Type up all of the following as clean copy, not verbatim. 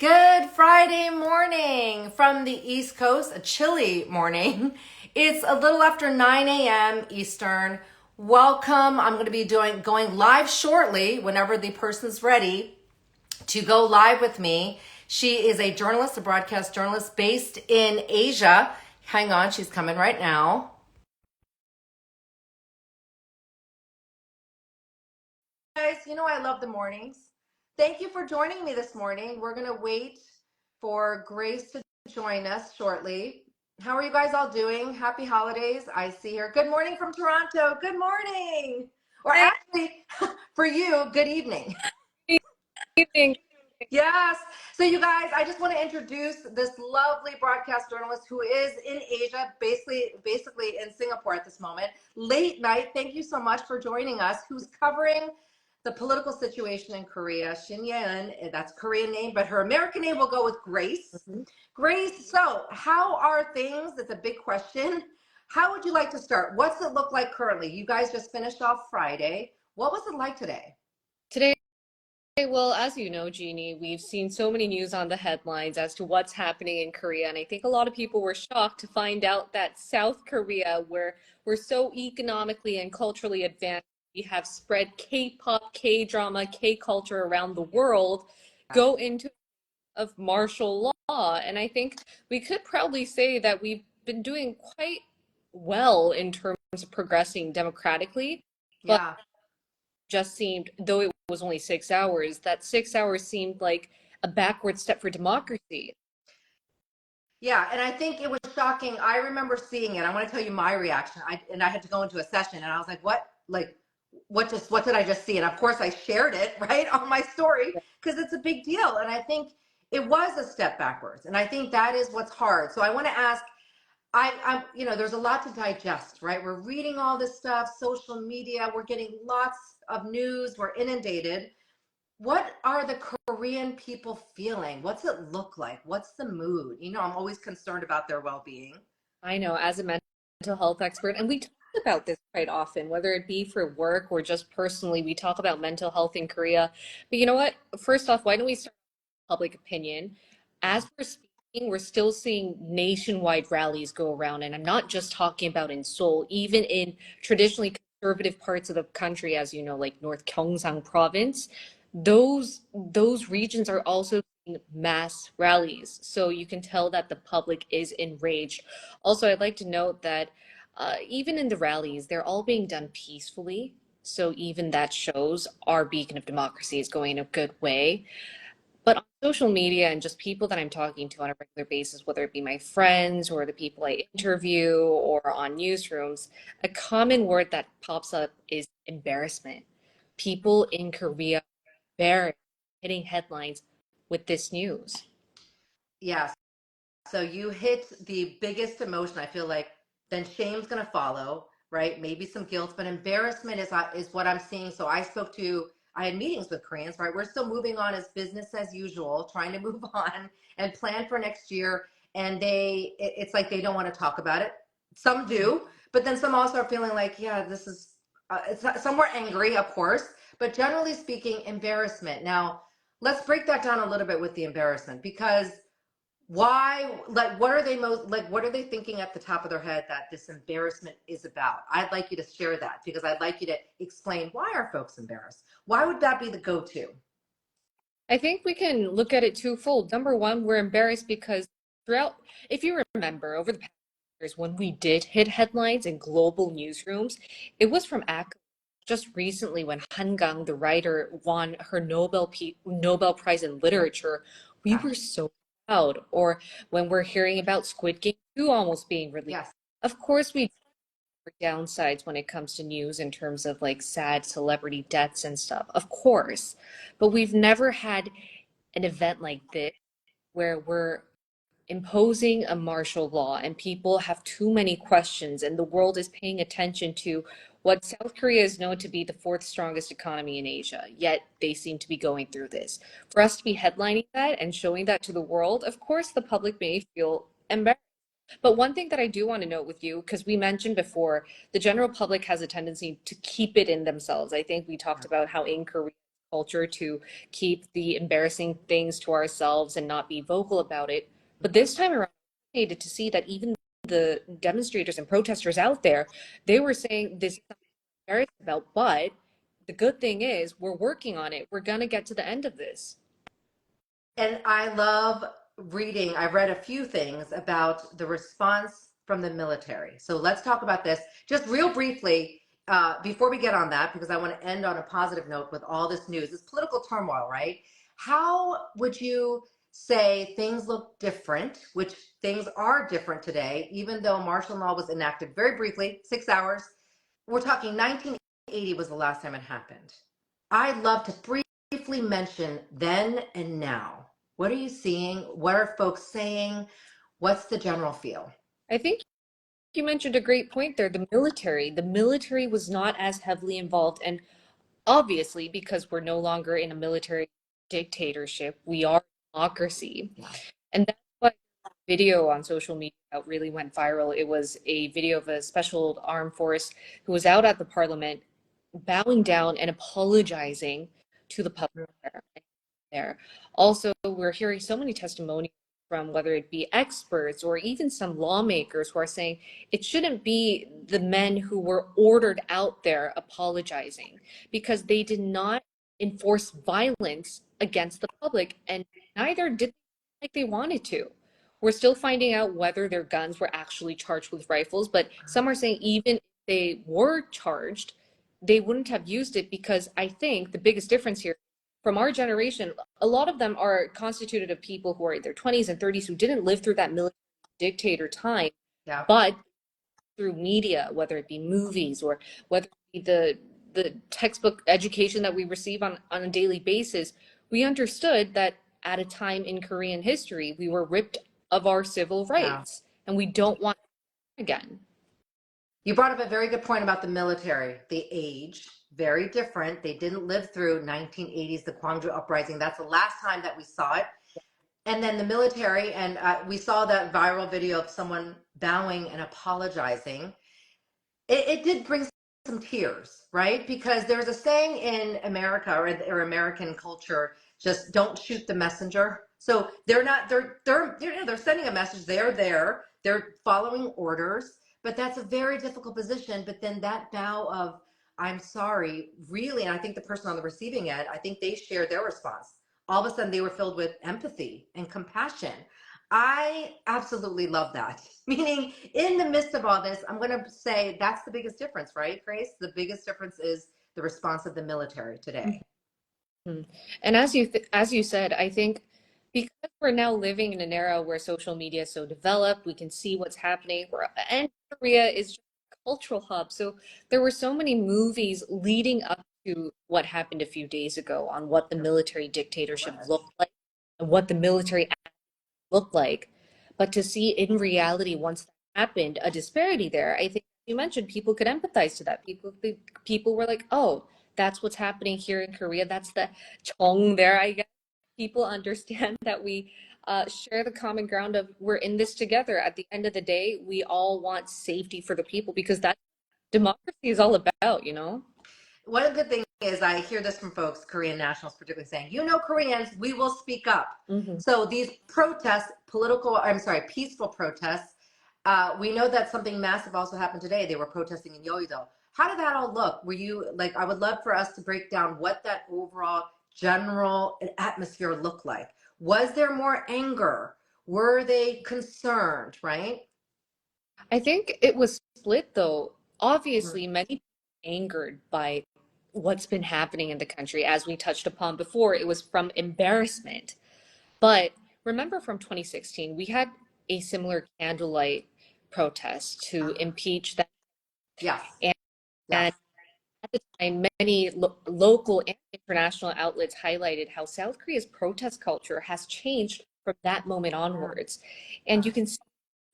Good Friday morning from the East Coast, a chilly morning. It's a little after 9 a.m. Eastern. Welcome. I'm going to be going live shortly whenever the person's ready to go live with me. She is a journalist, a broadcast journalist based in Asia. Hang on, she's coming right now. Guys, you know I love the mornings. Thank you for joining me this morning. We're going to wait for Grace to join us shortly. How are you guys all doing? Happy holidays. I see here. Good morning from Toronto. Good morning. Or Hey, actually, for you, good evening. good evening. Yes. So you guys, I just want to introduce this lovely broadcast journalist who is in Asia, basically in Singapore at this moment. Late night. Thank you so much for joining us. Who's covering the political situation in Korea? Shin Yeeun, that's Korean name, but her American name will go with Grace. Grace, so how are things? It's a big question. How would you like to start? What's it look like currently? You guys just finished off Friday. What was it like today? Today, well, as you know, Jeannie, we've seen so many news on the headlines as to what's happening in Korea, and I think a lot of people were shocked to find out that South Korea, where we're so economically and culturally advanced, we have spread K-pop, K-drama, K-culture around the world, go into of martial law. And I think we could probably say that we've been doing quite well in terms of progressing democratically. But Yeah. just seemed, though it was only 6 hours, that 6 hours seemed like a backward step for democracy. Yeah, and I think it was shocking. I remember seeing it. I want to tell you my reaction. I had to go into a session and I was like, "What? Like what did I just see?" And of course I shared it, right, on my story because it's a big deal. And I think it was a step backwards. And I think that is what's hard. So I want to ask there's a lot to digest, right? We're reading all this stuff, social media, we're getting lots of news, we're inundated. What are the Korean people feeling? What's it look like? What's the mood? I'm always concerned about their well-being. I know, as a mental health expert, and we talk about this quite often, whether it be for work or just personally, we talk about mental health in Korea. But you know what? First off, why don't we start with public opinion? As we're speaking, we're still seeing nationwide rallies go around, and I'm not just talking about in Seoul, even in traditionally conservative parts of the country, as you know, like North Gyeongsang province, those regions are also seeing mass rallies. So you can tell that the public is enraged. Also, I'd like to note that even in the rallies, they're all being done peacefully. So even that shows our beacon of democracy is going a good way. But on social media and just people that I'm talking to on a regular basis, whether it be my friends or the people I interview or on newsrooms, a common word that pops up is embarrassment. People in Korea are embarrassed hitting headlines with this news. Yes. So you hit the biggest emotion. I feel like then shame's going to follow, right? Maybe some guilt, but embarrassment is what I'm seeing. So I had meetings with Koreans, right? We're still moving on as business as usual, trying to move on and plan for next year. And it's like they don't want to talk about it. Some do, but then some also are feeling like, yeah, this is, some were angry, of course, but generally speaking, embarrassment. Now, let's break that down a little bit with the embarrassment because why, like, what are they thinking at the top of their head that this embarrassment is about? I'd like you to share that because I'd like you to explain, why are folks embarrassed? Why would that be the go-to? I think we can look at it twofold. Number one, we're embarrassed because throughout, if you remember, over the past years, when we did hit headlines in global newsrooms, it was from accolades. Just recently, when Han Gang, the writer, won her Nobel Prize in Literature, we Yeah. were so proud. Or when we're hearing about Squid Game 2 almost being released. Yes. Of course, we downsides when it comes to news in terms of like sad celebrity deaths and stuff, of course. But we've never had an event like this where we're imposing a martial law and people have too many questions and the world is paying attention to what South Korea is known to be the fourth strongest economy in Asia, yet they seem to be going through this. For us to be headlining that and showing that to the world, of course, the public may feel embarrassed. But one thing that I do want to note with you, because we mentioned before, the general public has a tendency to keep it in themselves. I think we talked about how in Korea culture to keep the embarrassing things to ourselves and not be vocal about it. But this time around, I needed to see that even the demonstrators and protesters out there, they were saying this is something I'm embarrassed about, but the good thing is we're working on it. We're gonna get to the end of this. And I love reading. I've read a few things about the response from the military. So let's talk about this just real briefly before we get on that, because I want to end on a positive note with all this news, this political turmoil, right? How would you say things look different, which things are different today, even though martial law was enacted very briefly, 6 hours? We're talking 1980 was the last time it happened. I'd love to briefly mention then and now. What are you seeing? What are folks saying? What's the general feel? I think you mentioned a great point there. The military was not as heavily involved. And obviously, because we're no longer in a military dictatorship, we are a democracy. Yeah. And that's why video on social media really went viral. It was a video of a special armed force who was out at the parliament bowing down and apologizing to the public there. Also, we're hearing so many testimonies from whether it be experts or even some lawmakers who are saying it shouldn't be the men who were ordered out there apologizing because they did not enforce violence against the public, and neither did like they wanted to. We're still finding out whether their guns were actually charged with rifles, but some are saying even if they were charged, they wouldn't have used it because I think the biggest difference here from our generation, a lot of them are constituted of people who are in their 20s and 30s who didn't live through that military dictator time, Yeah. but through media, whether it be movies or whether it be the textbook education that we receive on a daily basis, we understood that at a time in Korean history, we were ripped of our civil Yeah. rights, and we don't want it again. You brought up a very good point about the military, the age, very different. They didn't live through 1980s, the Gwangju uprising. That's the last time that we saw it. And then the military, and we saw that viral video of someone bowing and apologizing. It did bring some tears, right? Because there's a saying in America or American culture, just don't shoot the messenger. So they're not they're sending a message. They're there. They're following orders, but that's a very difficult position. But then that bow of I'm sorry, really, and I think the person on the receiving end, I think they shared their response. All of a sudden, they were filled with empathy and compassion. I absolutely love that. Meaning, in the midst of all this, I'm going to say that's the biggest difference, right, Grace? The biggest difference is the response of the military today. Mhm. And as you said, I think because we're now living in an era where social media is so developed, we can see what's happening. And Korea is just a cultural hub. So there were so many movies leading up to what happened a few days ago on what the military It dictatorship was. looked like and what the military look like. But to see in reality, once that happened, a disparity there, I think you mentioned people could empathize to that. People were like, oh, that's what's happening here in Korea. That's the chong there, I guess. People understand that we share the common ground of we're in this together. At the end of the day, we all want safety for the people because that's democracy is all about, you know? One good thing is I hear this from folks, Korean nationals particularly saying, you know, Koreans, we will speak up. Hmm. So these protests, peaceful protests, we know that something massive also happened today. They were protesting in Yeouido. How did that all look? Were you like, I would love for us to break down what that overall general atmosphere looked like. Was there more anger? Were they concerned, right? I think it was split though. Mm. Obviously, many people are angered by what's been happening in the country. As we touched upon before, it was from embarrassment. But remember from 2016, we had a similar candlelight protest to Uh, impeach that. yes, And, yes. and at the time, many local and international outlets highlighted how South Korea's protest culture has changed from that moment Mm. onwards. And you can see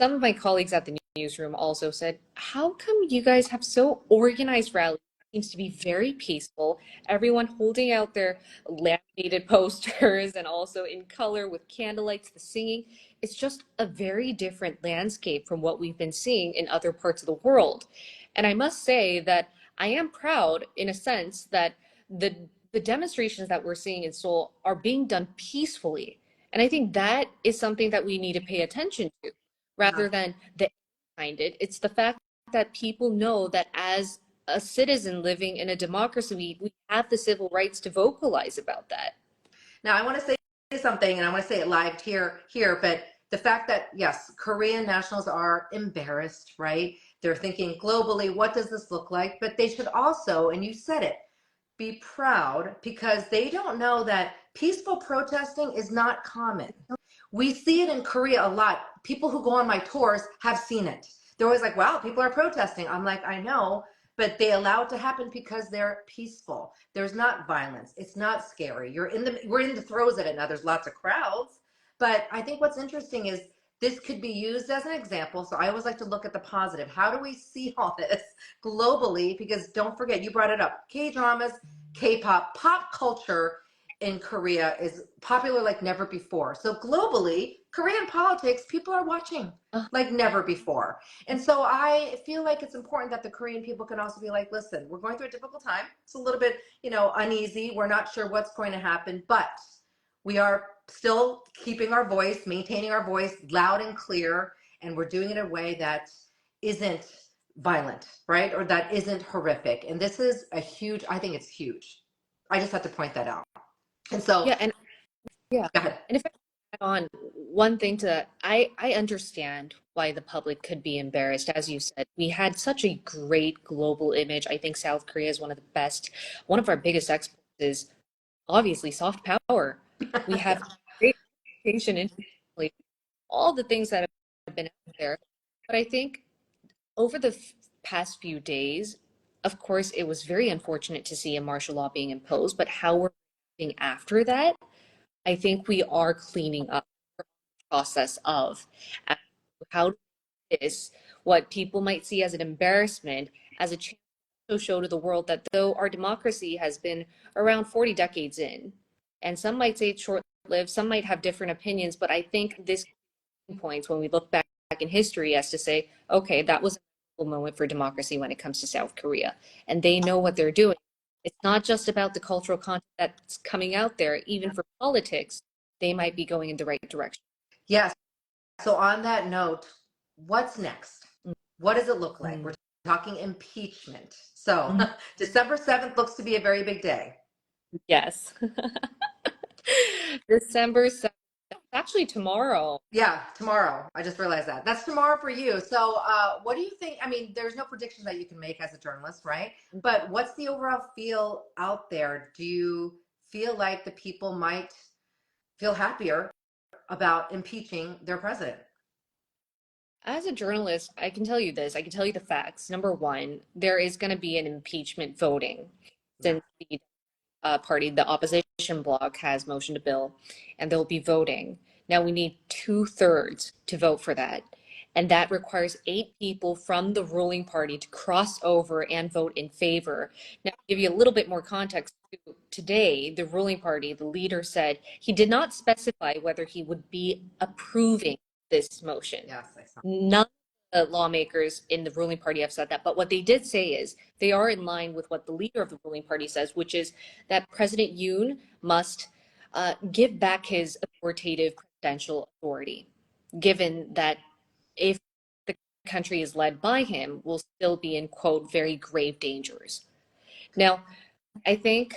some of my colleagues at the newsroom also said, how come you guys have so organized rallies? It seems to be very peaceful. Everyone holding out their laminated posters and also in color with candlelights, the singing. It's just a very different landscape from what we've been seeing in other parts of the world. And I must say that I am proud in a sense that the the demonstrations that we're seeing in Seoul are being done peacefully. And I think that is something that we need to pay attention to Yeah. rather than the behind it. It's the fact that people know that as a citizen living in a democracy, we have the civil rights to vocalize about that. Now I want to say something, and I want to say it live here, but the fact that yes, Korean nationals are embarrassed, right? They're thinking globally, what does this look like? But they should also, and you said it, be proud because they don't know that peaceful protesting is not common. We see it in Korea a lot. People who go on my tours have seen it. They're always like, wow, people are protesting. I'm like, I know, but they allow it to happen because they're peaceful. There's not violence. It's not scary. We're in the throes of it now. There's lots of crowds, but I think what's interesting is this could be used as an example. So I always like to look at the positive. How do we see all this globally? Because don't forget, you brought it up. K-dramas, K-pop, pop culture in Korea is popular like never before. So globally, Korean politics, people are watching Uh, like never before. And so I feel like it's important that the Korean people can also be like, listen, we're going through a difficult time. It's a little bit, uneasy. We're not sure what's going to happen, but we are still keeping our voice, maintaining our voice loud and clear, and we're doing it in a way that isn't violent, right? Or that isn't horrific. And this is I think it's huge. I just have to point that out. And so, yeah, and yeah. go ahead. And if I add on one thing to that, I understand why the public could be embarrassed. As you said, we had such a great global image. I think South Korea is one of the best. One of our biggest exports is obviously soft power. We have Yeah. great reputation internationally, all the things that have been out there. But I think over the past few days, of course, it was very unfortunate to see a martial law being imposed, but how we're acting after that, I think we are cleaning up the process of how this, what people might see as an embarrassment, as a chance to show to the world that though our democracy has been around 40 decades in, and some might say it's short-lived, some might have different opinions, but I think this points when we look back in history as to say, okay, that was a moment for democracy when it comes to South Korea, and they know what they're doing. It's not just about the cultural content that's coming out there, even for politics, they might be going in the right direction. Yes. So on that note, what's next? What does it look like? We're Mm-hmm. talking impeachment. So December 7th looks to be a very big day. Yes. December 7th. That's actually tomorrow. Yeah, tomorrow. I just realized that. That's tomorrow for you. So, what do you think? I mean, there's no prediction that you can make as a journalist, right? But what's the overall feel out there? Do you feel like the people might feel happier about impeaching their president? As a journalist, I can tell you this. I can tell you the facts. Number one, there is going to be an impeachment voting Yeah. since the party, the opposition bloc, has motioned a bill, and they'll be voting. Now we need 2/3 to vote for that. And that requires 8 people from the ruling party to cross over and vote in favor. Now, to give you a little bit more context, today, the ruling party, the leader said he did not specify whether he would be approving this motion. Yes, I saw. None of the lawmakers in the ruling party have said that. But what they did say is they are in line with what the leader of the ruling party says, which is that President Yoon must give back his authoritative presidential authority, given that if the country is led by him, will still be in, quote, very grave dangers. Now, I think,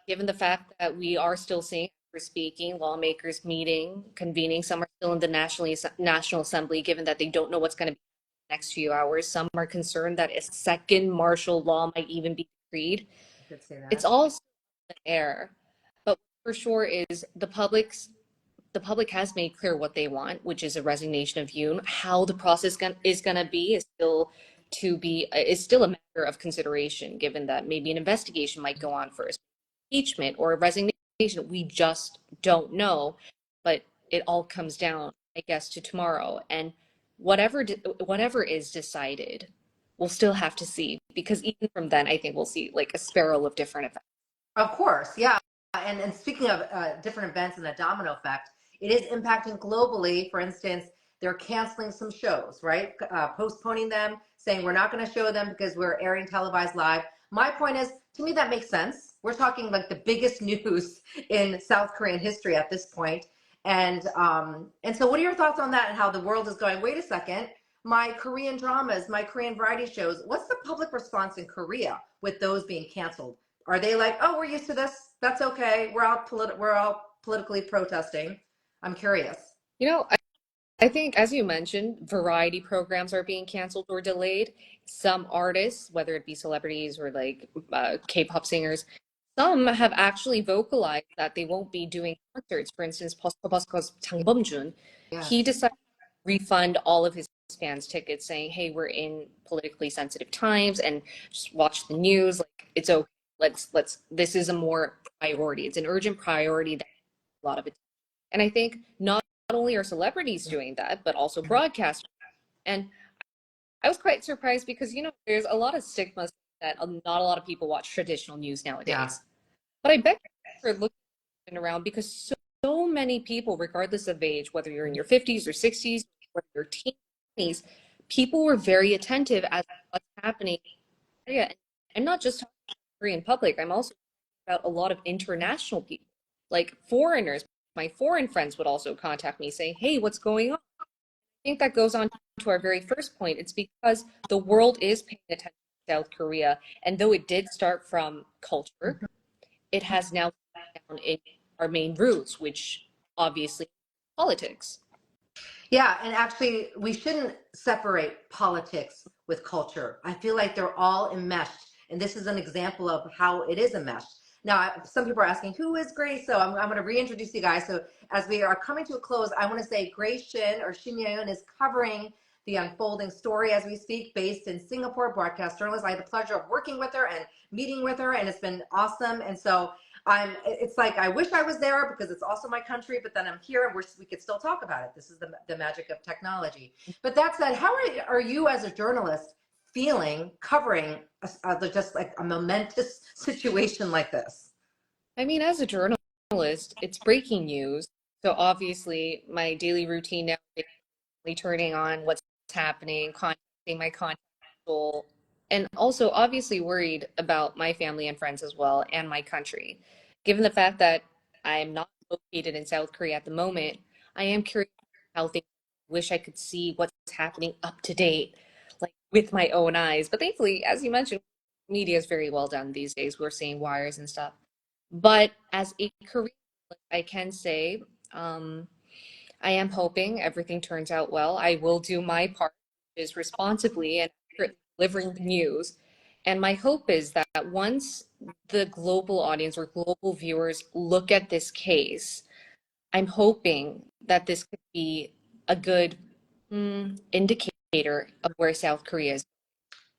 given the fact that we are still seeing, we're speaking, lawmakers meeting, convening, some are still in the National Assembly, given that they don't know what's going to be in the next few hours. Some are concerned that a second martial law might even be decreed. I could say It's that. all still in the air. But for sure is the public has made clear what they want, which is a resignation of Yoon. How the process is going to be is still a matter of consideration, given that maybe an investigation might go on first, impeachment or a resignation. We just don't know, but it all comes down, I guess, to tomorrow. And whatever is decided, we'll still have to see, because even from then, I think we'll see like a spiral of different effects. Of course, yeah. And speaking of different events and the domino effect, it is impacting globally. For instance, they're canceling some shows, right? Postponing them, saying we're not going to show them because we're airing televised live. My point is, to me, that makes sense. We're talking like the biggest news in South Korean history at this point. And so what are your thoughts on that and how the world is going, wait a second, my Korean dramas, my Korean variety shows, what's the public response in Korea with those being canceled? Are they like, oh, we're used to this, that's okay, we're all politically protesting? I'm curious. You know, I think, as you mentioned, variety programs are being canceled or delayed. Some artists, whether it be celebrities or like K-pop singers, some have actually vocalized that they won't be doing concerts. For instance, Posko's Chang Bum-jun, he Yes. decided to refund all of his fans' tickets, saying, "Hey, we're in politically sensitive times, and just watch the news. Like it's okay. Let's. This is a more priority. It's an urgent priority that a lot of it." And I think not only are celebrities doing that, but also broadcasters. And I was quite surprised because, there's a lot of stigma that not a lot of people watch traditional news Yeah. nowadays. But I bet you're looking around because so many people, regardless of age, whether you're in your 50s or 60s, whether you're teens, people were very attentive as to what's happening in Korea. And not just talking about Korean public, I'm also talking about a lot of international people, like foreigners. My foreign friends would also contact me saying, "Hey, what's going on?" I think that goes on to our very first point. It's because the world is paying attention to South Korea. And though it did start from culture, it has now down in our main roots, which obviously politics. Yeah, and actually, we shouldn't separate politics with culture. I feel like they're all enmeshed, and this is an example of how it is enmeshed. Now, some people are asking, who is Grace? So I'm going to reintroduce you guys. So as we are coming to a close, I want to say Grace Shin, or Shin Yeeun, is covering the unfolding story as we speak, based in Singapore, broadcast journalist. I had the pleasure of working with her and meeting with her, and it's been awesome. And so it's like, I wish I was there because it's also my country, but then I'm here and we could still talk about it. This is the magic of technology. But that said, how are you as a journalist feeling covering just like a momentous situation like this? I mean, as a journalist, it's breaking news. So obviously, my daily routine now is basically turning on what's happening, contacting my contact people, and also obviously worried about my family and friends as well, and my country. Given the fact that I am not located in South Korea at the moment, I am curious how things. Wish I could see what's happening up to date, like with my own eyes. But thankfully, as you mentioned, media is very well done these days. We're seeing wires and stuff. But as a Korean, I can say, um, I am hoping everything turns out well. I will do my part, which is responsibly and accurately delivering the news. And my hope is that once the global audience or global viewers look at this case, I'm hoping that this could be a good indicator of where South Korea is.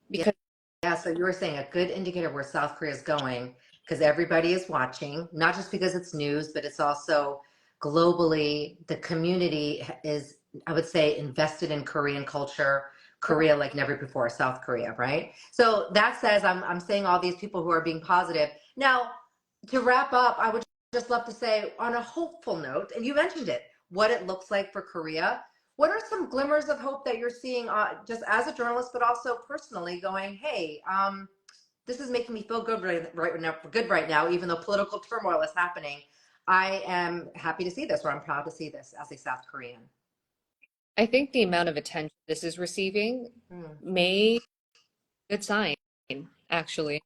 Yeah, Because yeah. So you were saying a good indicator of where South Korea is going because everybody is watching, not just because it's news, but it's also globally the community is, I would say, invested in Korean culture, Korea like never before, South Korea, right? So that says I'm saying all these people who are being positive. Now, to wrap up, I would just love to say on a hopeful note, and you mentioned it, what it looks like for Korea. What are some glimmers of hope that you're seeing, just as a journalist, but also personally, going, "Hey, this is making me feel good right now, even though political turmoil is happening. I am happy to see this, or I'm proud to see this as a South Korean." I think the amount of attention this is receiving Hmm. may be a good sign, actually.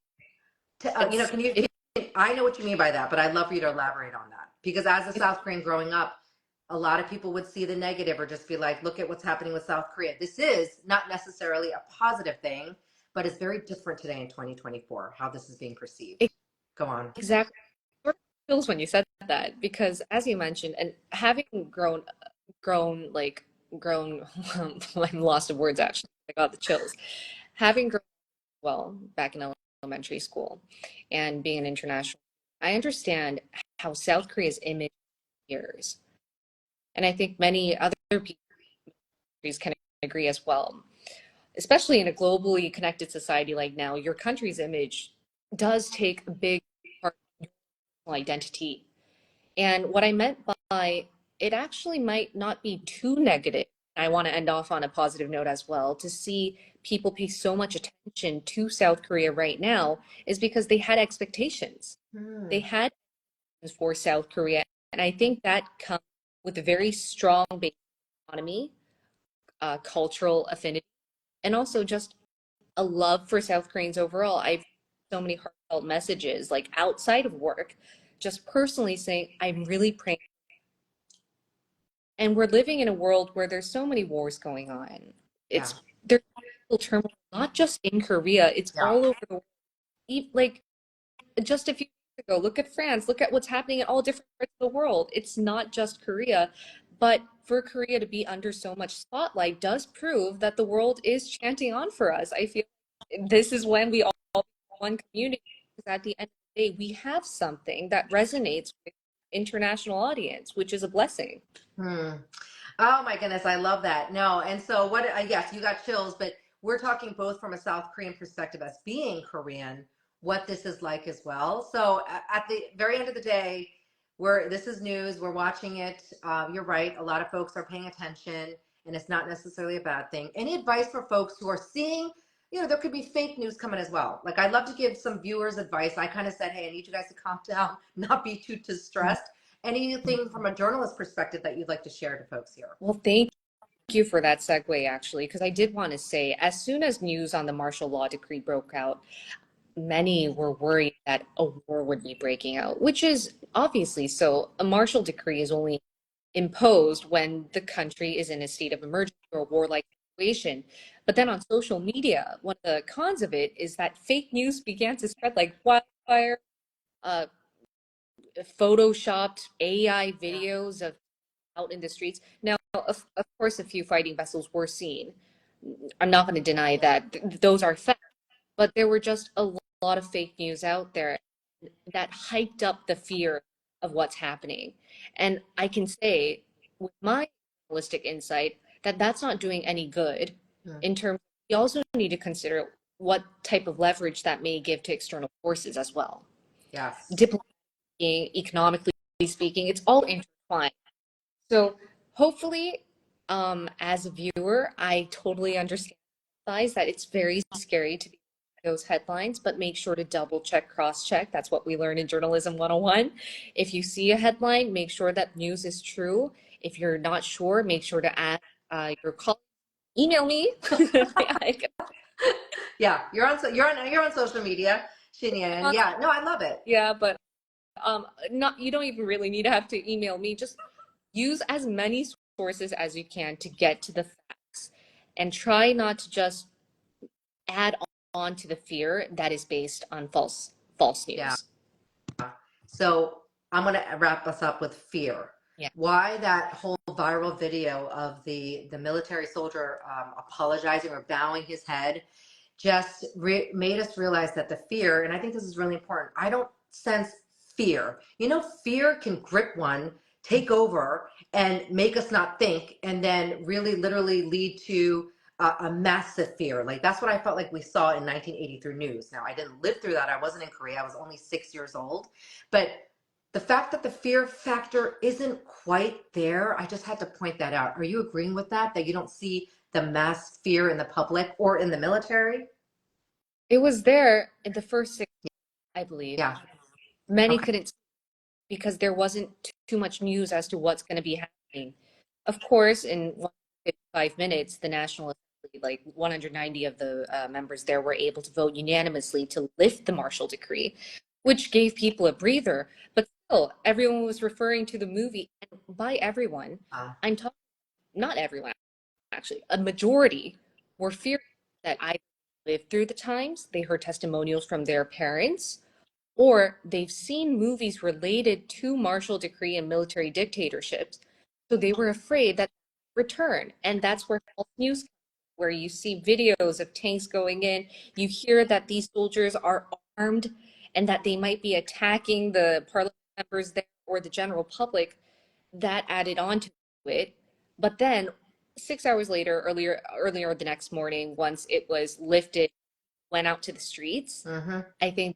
It's Can you? I know what you mean by that, but I'd love for you to elaborate on that because as a South Korean growing up, a lot of people would see the negative or just be like, "Look at what's happening with South Korea." This is not necessarily a positive thing, but it's very different today in 2024 how this is being perceived. Go on. exactly sort of feels when you said that because, as you mentioned, and having grown like grown, I'm lost of words actually. I got the chills. Having grown well back in elementary school and being an international, I understand how South Korea's image appears, and I think many other countries can agree as well. Especially in a globally connected society like now, your country's image does take a big part of your identity. And what I meant by it actually might not be too negative I want to end off on a positive note as well. To see people pay so much attention to South Korea right now is because they had expectations. They Hmm. had for South Korea. And I think that comes with a very strong base economy, cultural affinity, and also just a love for South Koreans overall. I've so many heartfelt messages, like outside of work, just personally saying, I'm really praying. And we're living in a world where there's so many wars going on. Yeah. There's turmoil, not just in Korea, it's Yeah. all over the world. Like just a few years ago, look at France, look at what's happening in all different parts of the world. It's not just Korea, but for Korea to be under so much spotlight does prove that the world is chanting on for us. I feel this is when we all become one community, because at the end of the day, we have something that resonates with international audience, which is a blessing. Hmm. Oh my goodness, I love that. No, and so what? Yes, you got chills, but we're talking both from a South Korean perspective as being Korean, what this is like as well. So at the very end of the day, we're this is news. We're watching it. You're right. A lot of folks are paying attention, and it's not necessarily a bad thing. Any advice for folks who are seeing? There could be fake news coming as well. Like I'd love to give some viewers advice. I kind of said, hey, I need you guys to calm down, not be too stressed. Anything from a journalist perspective that you'd like to share to folks here? Well, thank you for that segue, actually, because I did want to say, as soon as news on the martial law decree broke out, many were worried that a war would be breaking out, which is obviously so. A martial decree is only imposed when the country is in a state of emergency or a warlike situation. But then on social media, one of the cons of it is that fake news began to spread like wildfire, uh, photoshopped AI Yeah. videos of out in the streets. Now, of course, a few fighting vessels were seen. I'm not going to deny Yeah. that those are facts, but there were just a lot of fake news out there that hyped up the fear of what's happening. And I can say, with my holistic insight, that that's not doing any good Mm. in terms, we also need to consider what type of leverage that may give to external forces as well. Yes. Diplomatically, economically speaking, it's all intertwined. So hopefully, as a viewer, I totally understand that it's very scary to be those headlines, but make sure to double check, cross check. That's what we learn in journalism 101. If you see a headline, make sure that news is true. If you're not sure, make sure to ask your colleague. Email me. Yeah, you're on social media, Shinyan. Yeah, no, I love it. Yeah, but not you don't even really need to have to email me. Just use as many sources as you can to get to the facts and try not to just add on to the fear that is based on false Yeah. news. So I'm going to wrap us up with fear. Yeah. Why that whole viral video of the military soldier apologizing or bowing his head just made us realize that the fear, and I think this is really important. I don't sense fear. Fear can grip one, take over, and make us not think, and then really literally lead to a massive fear. Like that's what I felt like we saw in 1983 news. Now, I didn't live through that. I wasn't in Korea. I was only 6 years old. But the fact that the fear factor isn't quite there, I just had to point that out. Are you agreeing with that? That you don't see the mass fear in the public or in the military? It was there in the first 6, I believe. Yeah. Many Okay. couldn't because there wasn't too much news as to what's going to be happening. Of course, in 155 minutes, the National Assembly, like 190 of the members there, were able to vote unanimously to lift the Marshall Decree, which gave people a breather. But still, everyone was referring to the movie. And by everyone, Uh, I'm talking not everyone, actually, a majority were fearing that either lived through the times, they heard testimonials from their parents, or they've seen movies related to martial decree and military dictatorships. So they were afraid that return. And that's where false news, where you see videos of tanks going in, you hear that these soldiers are armed and that they might be attacking the parliament members there or the general public. That added on to it. But then 6 hours later, earlier the next morning, once it was lifted, went out to the streets. mm-hmm. I think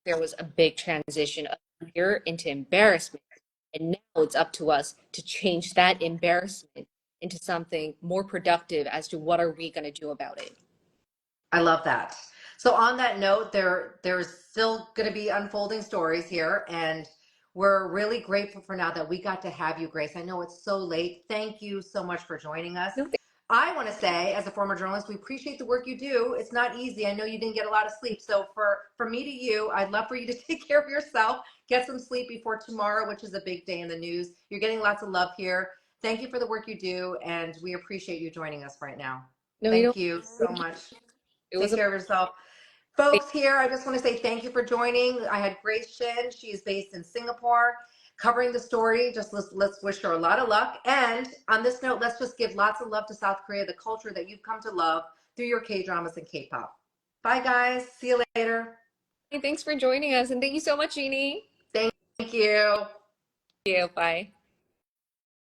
there was a big transition of fear into embarrassment. And now it's up to us to change that embarrassment into something more productive as to what are we going to do about it. I love that. So on that note, there's still going to be unfolding stories here, and we're really grateful for now that we got to have you, Grace. I know it's so late. Thank you so much for joining us. No, I want to say, as a former journalist, we appreciate the work you do. It's not easy. I know you didn't get a lot of sleep. So for me to you, I'd love for you to take care of yourself, get some sleep before tomorrow, which is a big day in the news. You're getting lots of love here. Thank you for the work you do, and we appreciate you joining us right now. no, you Thank don't. you so Thank you. much. It was Take a care of yourself. Folks here, I just want to say thank you for joining. I had Grace Shin. She is based in Singapore covering the story. Just let's wish her a lot of luck. And on this note, let's just give lots of love to South Korea, the culture that you've come to love through your K-dramas and K-pop. Bye, guys. See you later. Hey, thanks for joining us, and thank you so much, Jeannie. Thank you. Thank you. Bye.